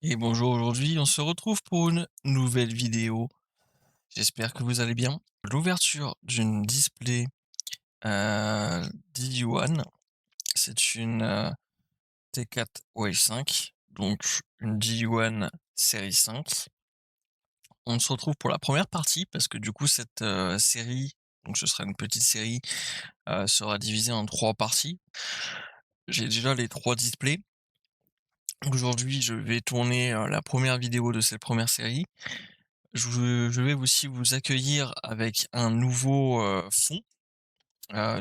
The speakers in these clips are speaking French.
Et bonjour, aujourd'hui on se retrouve pour une nouvelle vidéo. J'espère que vous allez bien. L'ouverture d'une display DU1, c'est une T4 Wave 5, donc une DU1 série 5. On se retrouve pour la première partie parce que du coup cette série, donc ce sera une petite série, sera divisée en 3 parties. J'ai déjà les 3 displays. Aujourd'hui je vais tourner la première vidéo de cette première série. Je vais aussi vous accueillir avec un nouveau, fond.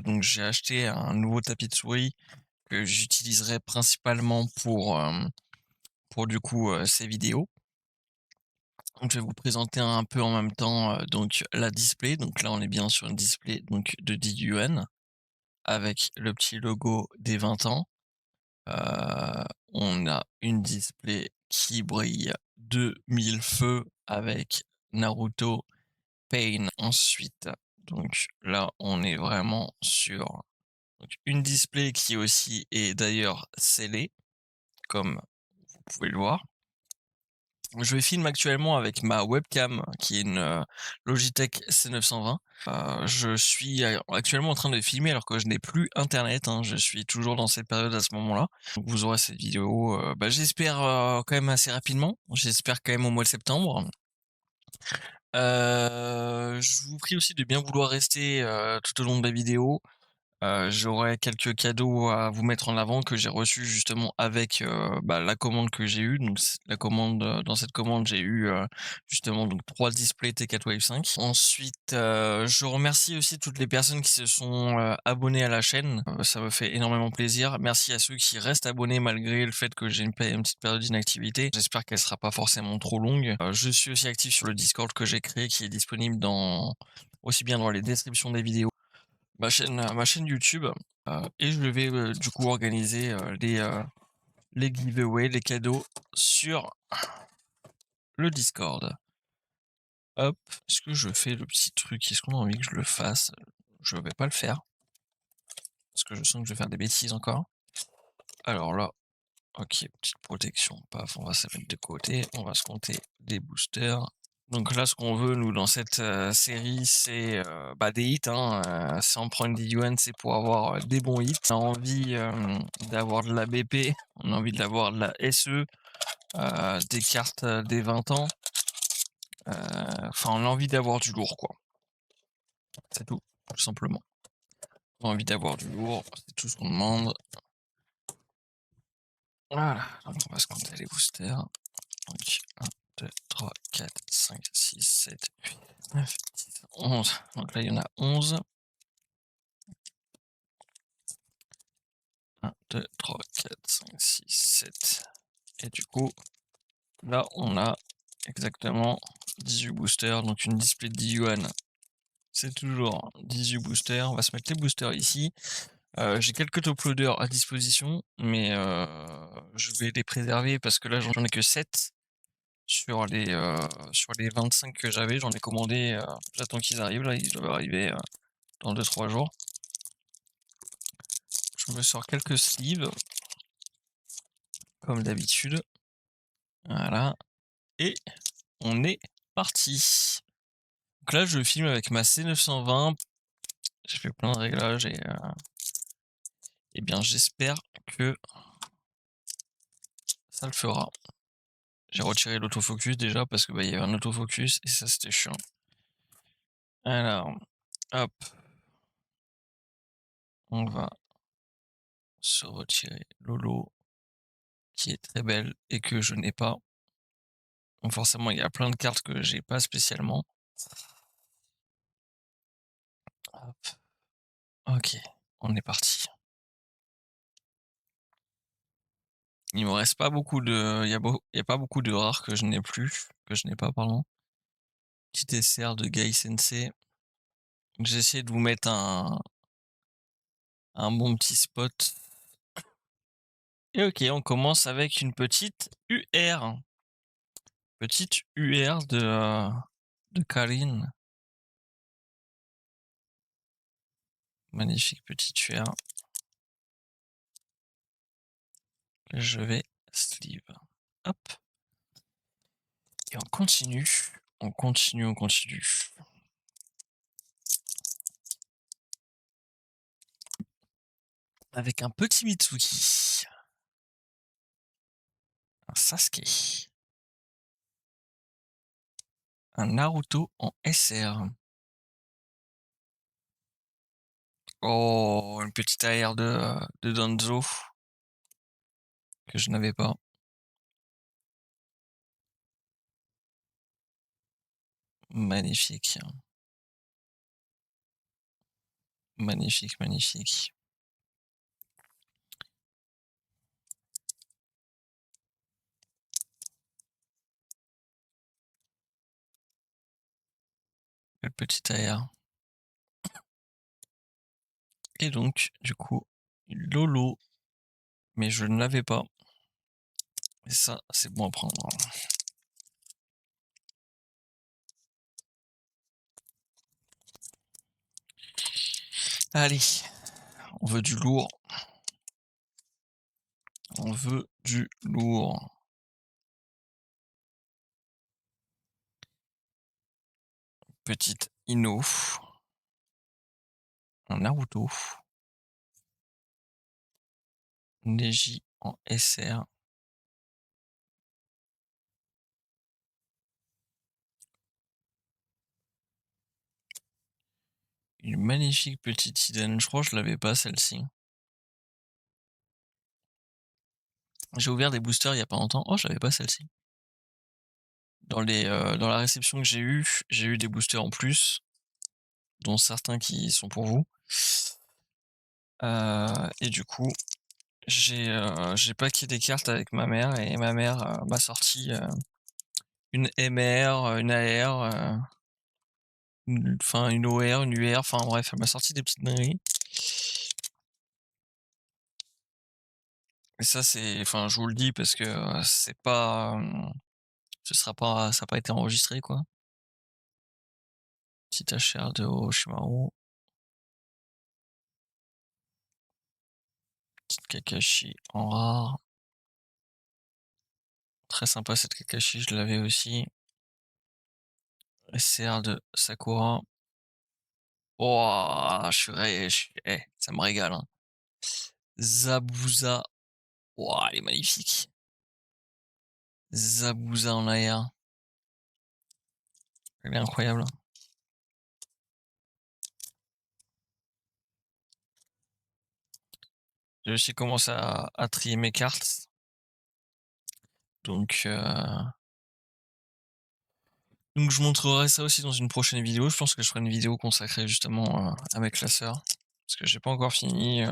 Donc j'ai acheté un nouveau tapis de souris que j'utiliserai principalement pour du coup, ces vidéos. Donc je vais vous présenter un peu en même temps, donc la display. Donc là, on est bien sur une display donc de DUN avec le petit logo des 20 ans. On a une display qui brille de 1000 feux avec Naruto Pain ensuite. Donc là, on est vraiment sur donc une display qui aussi est d'ailleurs scellée, comme vous pouvez le voir. Je filme actuellement avec ma webcam qui est une Logitech C920. Je suis actuellement en train de filmer alors que je n'ai plus internet, hein. Je suis toujours dans cette période à ce moment-là. Donc vous aurez cette vidéo, j'espère quand même assez rapidement. J'espère quand même au mois de septembre. Je vous prie aussi de bien vouloir rester, tout au long de la vidéo. J'aurai quelques cadeaux à vous mettre en avant que j'ai reçus justement avec, la commande que j'ai eue. Donc la commande, dans cette commande, j'ai eu, justement donc 3 displays T4 Wave 5. Ensuite, je remercie aussi toutes les personnes qui se sont, abonnées à la chaîne. Ça me fait énormément plaisir. Merci à ceux qui restent abonnés malgré le fait que j'ai une petite période d'inactivité. J'espère qu'elle sera pas forcément trop longue. Je suis aussi actif sur le Discord que j'ai créé qui est disponible aussi bien dans les descriptions des vidéos ma chaîne YouTube, et je vais, du coup organiser, les giveaways, les cadeaux sur le Discord. Hop, est-ce que je fais le petit truc? Est-ce qu'on a envie que je le fasse? Je vais pas le faire, parce que je sens que je vais faire des bêtises encore. Alors là, OK, petite protection, paf, on va se mettre de côté, on va se compter des boosters. Donc là, ce qu'on veut, nous, dans cette série, c'est des hits, hein. Si on prend une D1, c'est pour avoir des bons hits. On a envie d'avoir de la BP, on a envie d'avoir de la SE, des cartes des 20 ans. Enfin, on a envie d'avoir du lourd, quoi. C'est tout simplement. On a envie d'avoir du lourd, c'est tout ce qu'on demande. Voilà, donc on va se compter les boosters. Donc 1, 2, 3, 4, 5, 6, 7, 8, 9, 10, 11. Donc là, il y en a 11. 1, 2, 3, 4, 5, 6, 7. Et du coup, là, on a exactement 18 boosters. Donc une display de 10 yuan, c'est toujours 18 boosters. On va se mettre les boosters ici. J'ai quelques top loaders à disposition, mais je vais les préserver parce que là, j'en ai que 7 sur les 25 que j'avais. J'en ai commandé, j'attends qu'ils arrivent. Là, ils doivent arriver dans 2-3 jours. Je me sors quelques sleeves, comme d'habitude. Voilà. Et on est parti. Donc là, je filme avec ma C920. J'ai fait plein de réglages et bien j'espère que ça le fera. J'ai retiré l'autofocus déjà parce que il y avait un autofocus et ça c'était chiant. Alors, hop, on va se retirer Lolo qui est très belle et que je n'ai pas. Donc forcément, il y a plein de cartes que j'ai pas spécialement. Hop, ok, on est parti. Il me reste pas beaucoup de, il y a pas beaucoup de rares que je n'ai plus, que je n'ai pas, pardon. Petit SR de Gai Sensei. J'ai essayé de vous mettre un bon petit spot. Et ok, on commence avec une petite UR. Petite UR de Karine. Magnifique petite UR. Je vais sleeve. Hop. Et on continue, on continue, on continue. Avec un petit Mitsuki. Un Sasuke. Un Naruto en SR. Oh, une petite AR de Danzo que je n'avais pas. Magnifique. Magnifique, magnifique. Le petit AR. Et donc, du coup, Lolo. Mais je ne l'avais pas. Et ça, c'est bon à prendre. Allez, on veut du lourd. On veut du lourd. Petite Ino. Un Naruto. Neji en SR. Une magnifique petite Iden. Je crois que je l'avais pas celle-ci. J'ai ouvert des boosters il y a pas longtemps. Oh, je l'avais pas celle-ci. Dans la réception que j'ai eu des boosters en plus, dont certains qui sont pour vous. Et du coup, j'ai packé des cartes avec ma mère et ma mère m'a sorti une MR, une AR, enfin une OR, une UR, enfin bref, elle m'a sorti des petites dingueries. Et ça c'est, enfin je vous le dis parce que c'est pas, ça a pas été enregistré quoi. Petit HR de Orochimaru. Petite Kakashi en rare. Très sympa cette Kakashi, je l'avais aussi. SR de Sakura. Oh, ça me régale. Hein. Zabuza. Oh, elle est magnifique. Zabuza en air. Elle est incroyable. J'ai aussi commencé à trier mes cartes. Donc je montrerai ça aussi dans une prochaine vidéo. Je pense que je ferai une vidéo consacrée justement à mes classeurs. Parce que j'ai pas encore fini.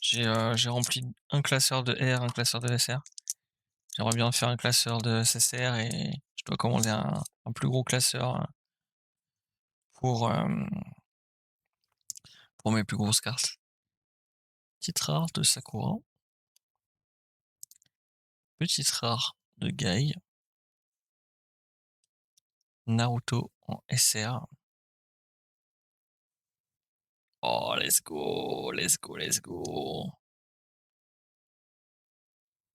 J'ai rempli un classeur de R, un classeur de SR. J'aimerais bien faire un classeur de SSR et je dois commander un plus gros classeur pour mes plus grosses cartes. Petite rare de Sakura. Petite rare de Guy. Naruto en SR. Oh, let's go, let's go, let's go.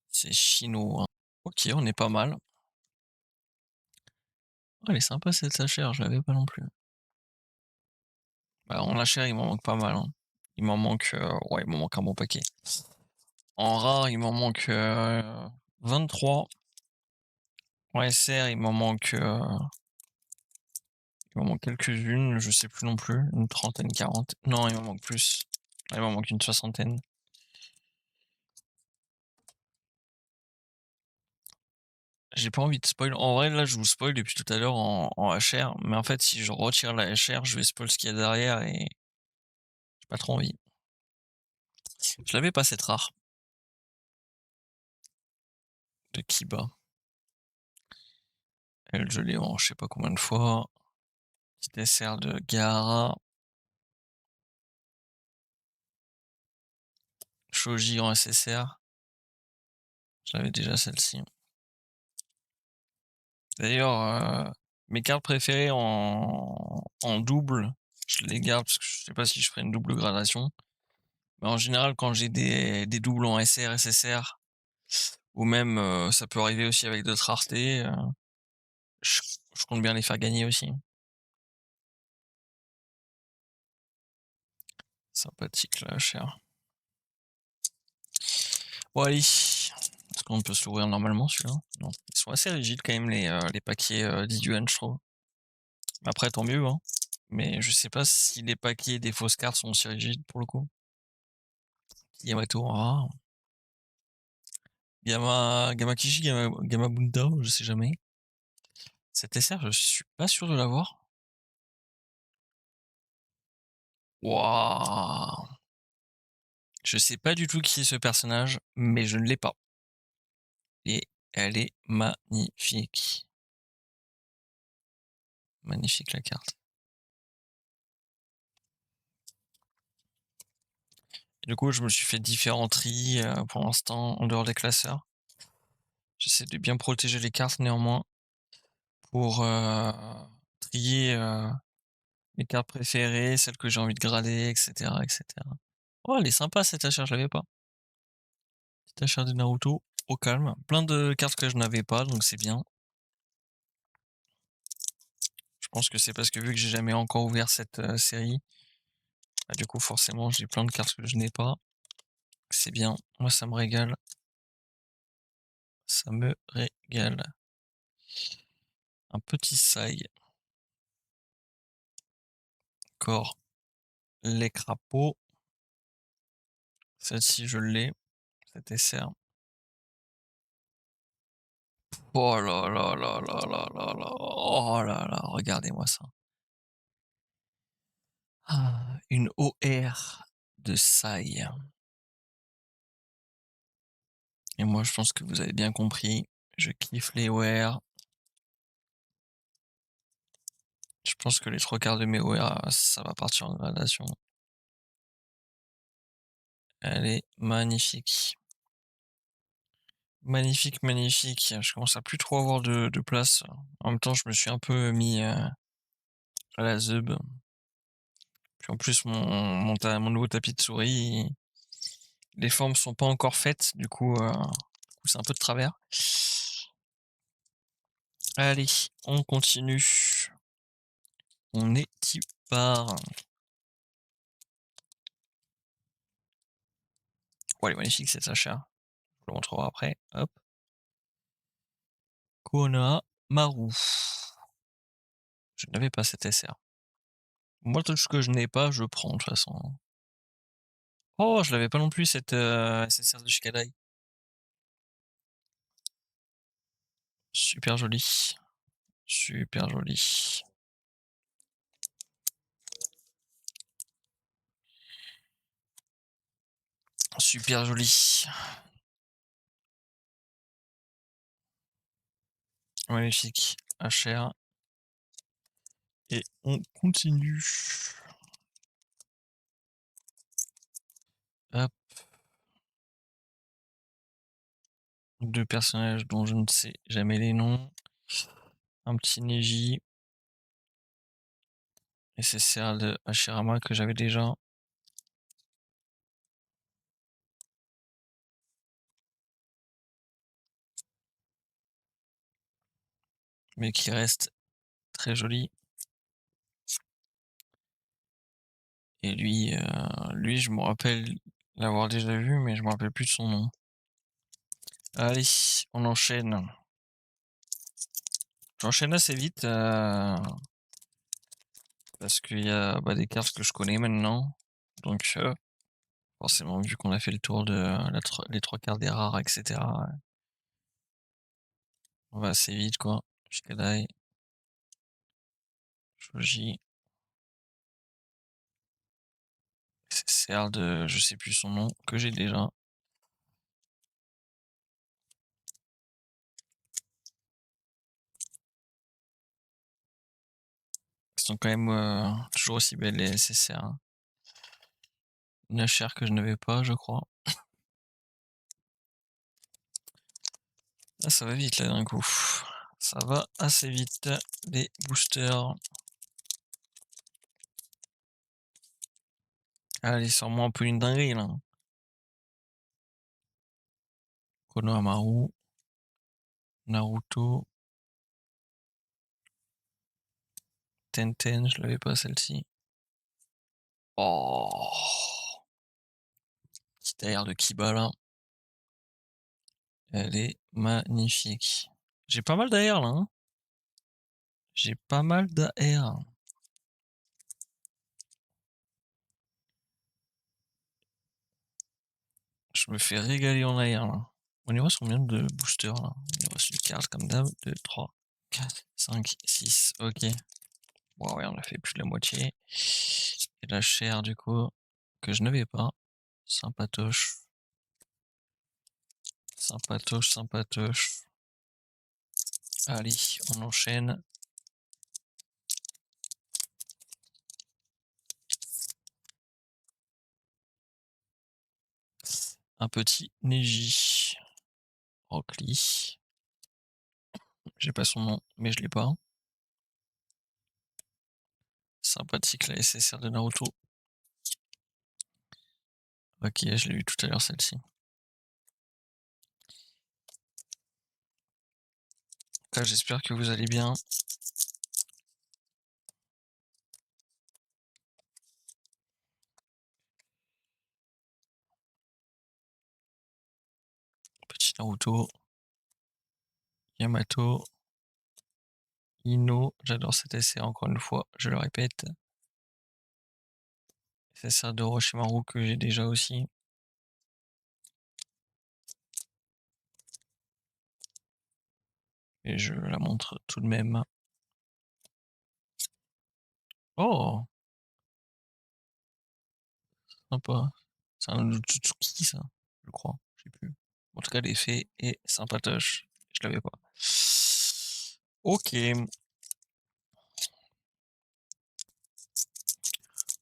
C'est chinois. Ok, on est pas mal. Oh, elle est sympa cette sachère, je l'avais pas non plus. Bah, en HR, il m'en manque pas mal. Hein. Il m'en manque, ouais, il m'en manque un bon paquet. En rare, il m'en manque 23. En SR, il m'en manque quelques-unes, je sais plus non plus, une trentaine, 40. Non, il m'en manque plus. Il m'en manque une soixantaine. J'ai pas envie de spoil. En vrai, là, je vous spoil depuis tout à l'heure en HR. Mais en fait, si je retire la HR, je vais spoil ce qu'il y a derrière et j'ai pas trop envie. Je l'avais pas cette rare. De Kiba. Elle, je l'ai en je sais pas combien de fois. Petit SR de Gaara. Shoji en SSR. Je l'avais déjà celle-ci. D'ailleurs, mes cartes préférées en double, je les garde parce que je sais pas si je ferai une double gradation. Mais en général, quand j'ai des doubles en SR, SSR ou même, ça peut arriver aussi avec d'autres raretés, je je compte bien les faire gagner aussi. Sympathique la chair. Bon allez, est-ce qu'on peut se l'ouvrir normalement celui-là? Non. Ils sont assez rigides quand même les paquets, d'Iduan je trouve. Après tant mieux, hein, mais je sais pas si les paquets des fausses cartes sont aussi rigides pour le coup. Yamato, ah, Gamma Kishi, Gamma Bunda, je sais jamais. Cet SR, je suis pas sûr de l'avoir. Waouh! Je sais pas du tout qui est ce personnage, mais je ne l'ai pas et elle est magnifique. Magnifique la carte. Du coup, je me suis fait différents tris, pour l'instant en dehors des classeurs. J'essaie de bien protéger les cartes néanmoins pour, trier, mes cartes préférées, celles que j'ai envie de grader et cetera et cetera. Oh, elle est sympa cette HR, je l'avais pas. Petite HR de Naruto, au calme. Plein de cartes que je n'avais pas, donc c'est bien. Je pense que c'est parce que vu que j'ai jamais encore ouvert cette, série, bah, du coup forcément j'ai plein de cartes que je n'ai pas. C'est bien, moi ça me régale. Ça me régale. Un petit Sai. Encore les crapauds. Celle-ci je l'ai, cette SR. Oh là là là là là là là. Oh là là, regardez-moi ça. Ah, une OR de Sai. Et moi je pense que vous avez bien compris, je kiffe les OR. Je pense que les 3/4 de mes OR, ça va partir en gradation. Elle est magnifique. Magnifique, magnifique. Je commence à plus trop avoir de place. En même temps, je me suis un peu mis, à la zeub. Puis en plus mon nouveau tapis de souris, les formes sont pas encore faites, du coup c'est un peu de travers. Allez, on continue. On est y part. Oh, elle est magnifique cette Sacha. Je vous le montrerai après. Hop. Konoha Maru. Je n'avais pas cette SR. Moi, tout ce que je n'ai pas, je prends de toute façon. Oh, je l'avais pas non plus cette, SSR de Shikadai. Super joli. Super joli. Super joli. Magnifique. HR. Et on continue. Hop. Deux personnages dont je ne sais jamais les noms. Un petit Neji. SSR de Hashirama que j'avais déjà. Mais qui reste très joli. Et lui, je me rappelle l'avoir déjà vu, mais je me rappelle plus de son nom. Allez, on enchaîne. J'enchaîne assez vite parce qu'il y a des cartes que je connais maintenant. Donc forcément, vu qu'on a fait le tour de les 3/4 des rares, etc. On va assez vite quoi. Shikadai, Shoji, CR de je sais plus son nom, que j'ai déjà. Elles sont quand même toujours aussi belles les SSR, hein. Une HR que je n'avais pas, je crois. Ah, ça va vite là d'un coup. Ça va assez vite, les boosters. Allez, sors-moi un peu une dinguerie là. Konohamaru, Naruto, Tenten, je l'avais pas celle-ci. Oh, petite AR de Kiba là. Elle est magnifique. J'ai pas mal d'AR là, hein. J'ai pas mal d'AR. Je me fais régaler en AR là. On y voit combien de boosters là. Il y reste une carte comme d'hab. 2, 3, 4, 5, 6. Ok. Bon, ouais, on a fait plus de la moitié. Et la chair du coup, que je n'avais pas. Sympatoche. Sympatoche, sympatoche. Allez, on enchaîne. Un petit Neji. Rock Lee. J'ai pas son nom, mais je l'ai pas. Sympathique la SSR de Naruto. Ok, je l'ai eu tout à l'heure celle-ci. En tout cas, j'espère que vous allez bien. Petit Naruto. Yamato. Ino. J'adore cette SR encore une fois, je le répète. SSR de Orochimaru que j'ai déjà aussi. Et je la montre tout de même. Oh, sympa. C'est un Otsutsuki ça, je crois. Je sais plus. En tout cas, l'effet est sympatoche. Je l'avais pas. Ok. En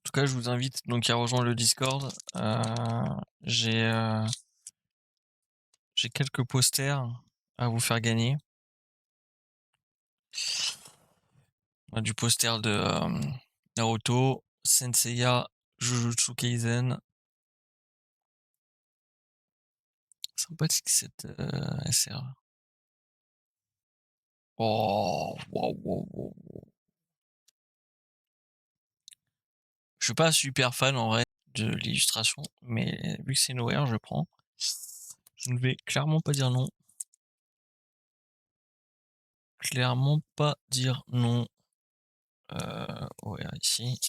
tout cas, je vous invite donc à rejoindre le Discord. J'ai quelques posters à vous faire gagner. Du poster de Naruto, Senseiya, Jujutsu Kaisen. Sympathique cette SR. Oh, wow, wow, wow, wow. Je suis pas super fan en vrai de l'illustration, mais vu que c'est Nowhere, je prends. Je ne vais clairement pas dire non. Clairement pas dire non. Ouais, ici.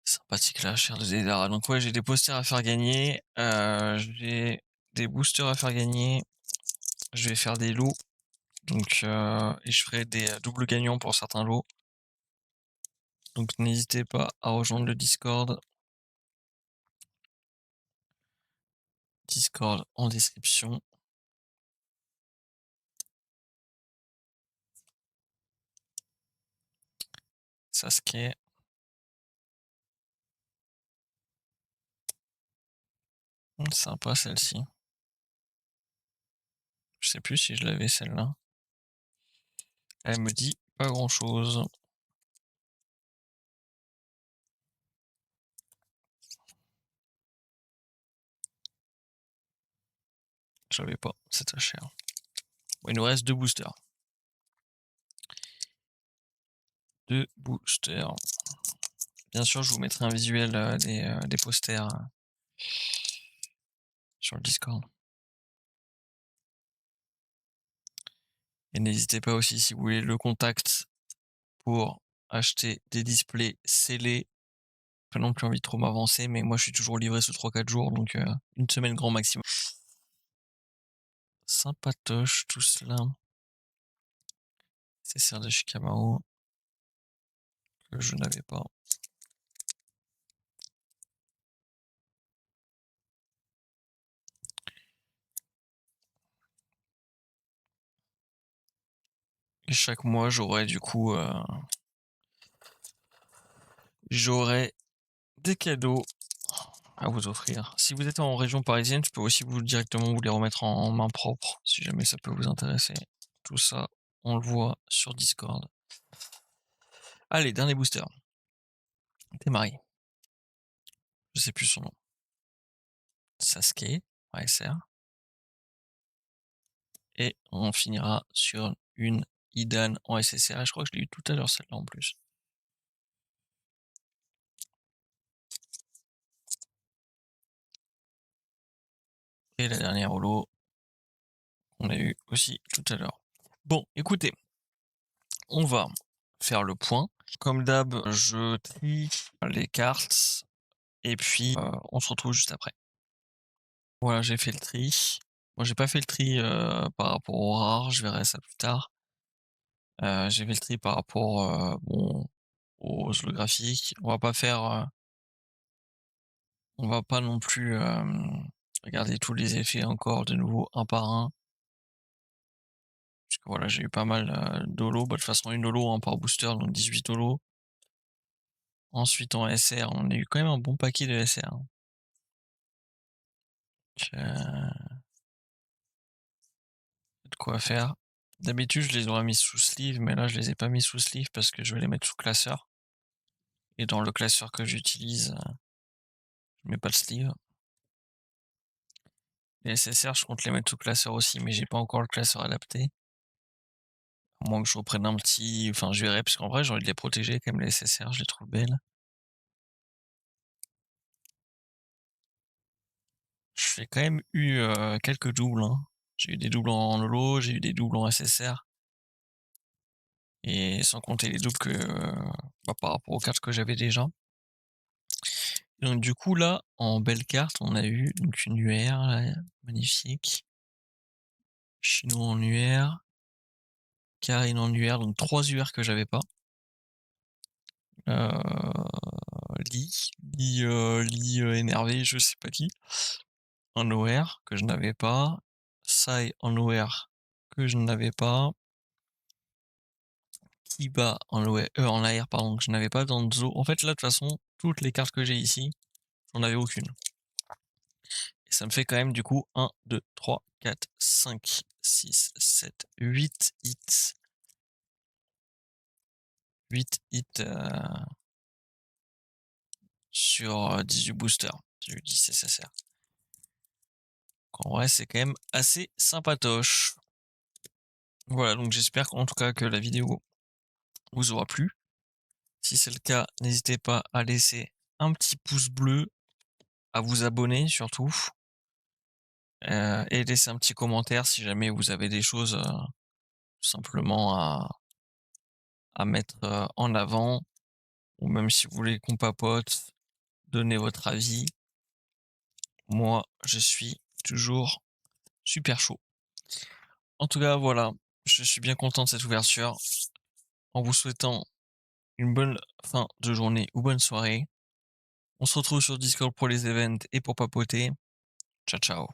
Sympathique la chair de Deidara. Donc ouais, j'ai des posters à faire gagner. J'ai des boosters à faire gagner. Je vais faire des lots. Donc et je ferai des doubles gagnants pour certains lots. Donc n'hésitez pas à rejoindre le Discord. Discord en description. Sasuke. Sympa celle-ci. Je sais plus si je l'avais celle-là. Elle me dit pas grand-chose. J'avais pas, c'est très cher. Bon, il nous reste 2 boosters. 2 boosters. Bien sûr, je vous mettrai un visuel des posters sur le Discord. Et n'hésitez pas aussi, si vous voulez le contact pour acheter des displays scellés. Pas non plus envie de trop m'avancer, mais moi je suis toujours livré sous 3-4 jours, donc une semaine grand maximum. Sympatoche tout cela. C'est Serre de Shikamaru que je n'avais pas. Et chaque mois j'aurai du coup j'aurai des cadeaux à vous offrir. Si vous êtes en région parisienne, je peux aussi vous directement vous les remettre en main propre, si jamais ça peut vous intéresser. Tout ça, on le voit sur Discord. Allez, dernier booster. Temari. Je sais plus son nom. Sasuke, ASR. et on finira sur une Idan en SSR et je crois que je l'ai eu tout à l'heure celle-là en plus. Et la dernière holo qu'on a eu aussi tout à l'heure. Bon, écoutez, on va faire le point. Comme d'hab, je trie les cartes et puis on se retrouve juste après. Voilà, j'ai fait le tri. Moi, j'ai pas fait le tri par rapport aux rares, je verrai ça plus tard. J'ai fait le tri par rapport bon, aux holographiques. On va pas non plus regarder tous les effets encore de nouveau un par un. Parce que voilà, j'ai eu pas mal d'holo. Bah, de toute façon, une holo hein, par booster, donc 18 holo. Ensuite, en SR, on a eu quand même un bon paquet de SR. Hein. De quoi faire. D'habitude, je les aurais mis sous sleeve, mais là, je les ai pas mis sous sleeve parce que je vais les mettre sous classeur. Et dans le classeur que j'utilise, je mets pas le sleeve. Les SSR, je compte les mettre sous classeur aussi, mais j'ai pas encore le classeur adapté. À moins que je reprenne un petit. Enfin, je verrai, parce qu'en vrai, j'ai envie de les protéger quand même, les SSR, je les trouve belles. J'ai quand même eu quelques doubles. Hein. J'ai eu des doubles en holo, j'ai eu des doubles en SSR. Et sans compter les doubles bah, par rapport aux cartes que j'avais déjà. Donc du coup là, en belle carte, on a eu donc une UR, là, magnifique. Chinois en UR. Karine en UR, donc 3 UR que j'avais pas. Lee énervé, je sais pas qui. En OR, que je n'avais pas. Sai en OR, que je n'avais pas. Kiba en, en AR, pardon, que je n'avais pas. Danzo. En fait, là, de toute façon, toutes les cartes que j'ai ici, j'en avais aucune. Et ça me fait quand même, du coup, 1, 2, 3, 4, 5, 6, 7, 8 hits. 8 hits sur 18 boosters. J'ai eu 10 SSR. En vrai, c'est quand même assez sympatoche. Voilà, donc j'espère en tout cas que la vidéo vous aura plu. Si c'est le cas, n'hésitez pas à laisser un petit pouce bleu, à vous abonner surtout, et laisser un petit commentaire si jamais vous avez des choses simplement à mettre en avant, ou même si vous voulez qu'on papote, donnez votre avis. Moi, je suis toujours super chaud. En tout cas, voilà, je suis bien content de cette ouverture. En vous souhaitant une bonne fin de journée ou bonne soirée. On se retrouve sur Discord pour les events et pour papoter. Ciao, ciao.